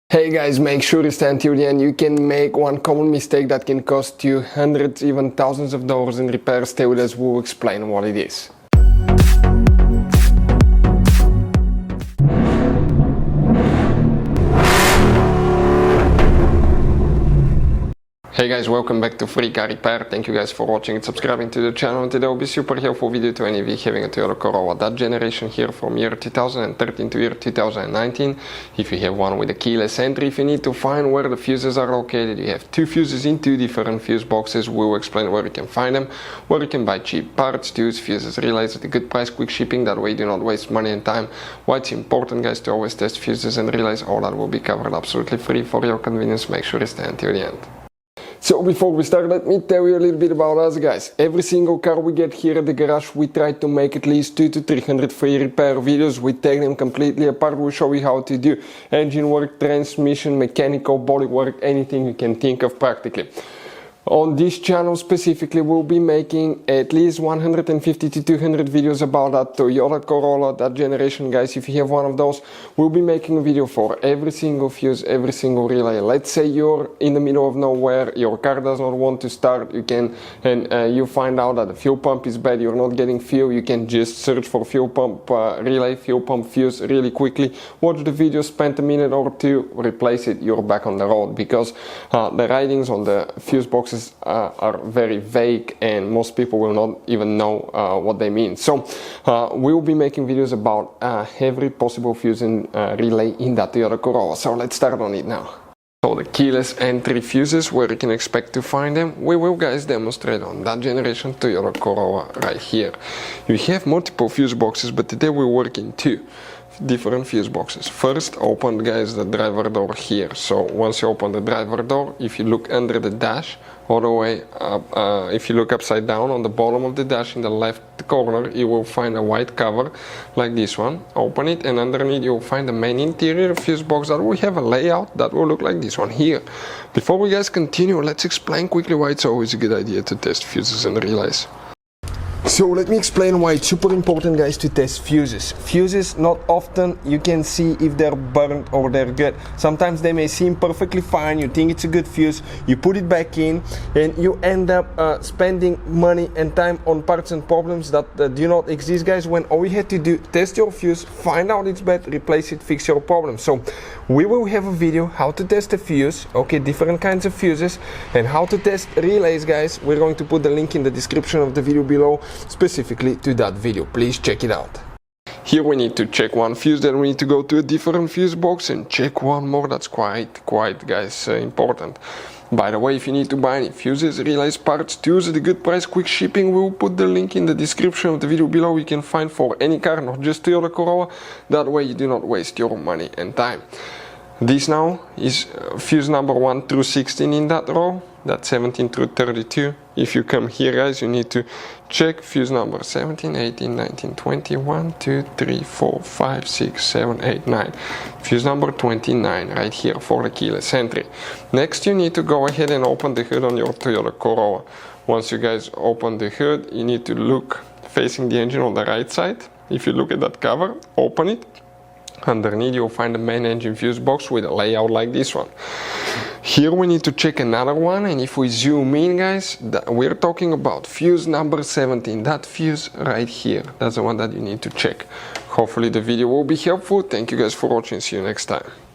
Hey guys, make sure to stay until the end. You can make one common mistake that can cost you hundreds, even thousands of dollars in repairs. Stay with us, we'll explain what it is. Hey guys, welcome back to Free Car Repair. Thank you guys for watching and subscribing to the channel. And today will be super helpful video to any of you having a Toyota Corolla, that generation here from year 2013 to year 2019. If you have one with a keyless entry, if you need to find where the fuses are located, you have two fuses in two different fuse boxes. We will explain where you can find them, where you can buy cheap parts, tools, fuses, relays at a good price, quick shipping, that way you do not waste money and time. Why it's important guys to always test fuses and relays, all that will be covered absolutely free for your convenience. Make sure to stay until the end. So before we start, let me tell you a little bit about us guys. Every single car we get here at the garage, we try to make at least 200 to 300 free repair videos. We take them completely apart. We show you how to do engine work, transmission, mechanical, body work, anything you can think of practically. On this channel specifically, we'll be making at least 150 to 200 videos about that Toyota Corolla, that generation guys. If you have one of those, we'll be making a video for every single fuse, every single relay. Let's say you're in the middle of nowhere, your car does not want to start, you find out that the fuel pump is bad, you're not getting fuel, you can just search for fuel pump relay, fuel pump fuse really quickly, watch the video, spend a minute or two, replace it, you're back on the road, because the writings on the fuse boxes are very vague and most people will not even know what they mean. So we'll be making videos about every possible fuse and relay in that Toyota Corolla. So let's start on it now. So the keyless entry fuses, where you can expect to find them, we will guys demonstrate on that generation Toyota Corolla right here. You have multiple fuse boxes, but today we work in two different fuse boxes. First, open guys the driver door here. So once you open the driver door, if you look under the dash all the way up, if you look upside down on the bottom of the dash in the left corner, you will find a white cover like this one. Open it and underneath you will find the main interior fuse box that will have a layout that will look like this one here. Before we guys continue, let's explain quickly why it's always a good idea to test fuses and relays. So let me explain why it's super important guys to test fuses. Fuses, not often you can see if they're burnt or they're good. Sometimes they may seem perfectly fine, you think it's a good fuse, you put it back in and you end up spending money and time on parts and problems that do not exist guys, when all you had to do, test your fuse, find out it's bad, replace it, fix your problem. So we will have a video how to test a fuse, okay, different kinds of fuses, and how to test relays guys. We're going to put the link in the description of the video below specifically to that video. Please check it out. Here we need to check one fuse, then we need to go to a different fuse box and check one more. That's quite guys important. By the way, if you need to buy any fuses, relays, parts, tools at a good price, quick shipping, we'll put the link in the description of the video below. You can find for any car, not just Toyota Corolla. That way you do not waste your money and time. This now is fuse number 1 through 16 in that row. That's 17 through 32. If you come here guys, you need to check fuse number 17, 18, 19, 20, 1, 2, 3, 4, 5, 6, 7, 8, 9. Fuse number 29 right here for the keyless entry. Next you need to go ahead and open the hood on your Toyota Corolla. Once you guys open the hood, you need to look facing the engine on the right side. If you look at that cover, open it. Underneath you'll find the main engine fuse box with a layout like this one. Here we need to check another one, and if we zoom in guys, we're talking about fuse number 17, that fuse right here. That's the one that you need to check. Hopefully the video will be helpful. Thank you guys for watching. See you next time.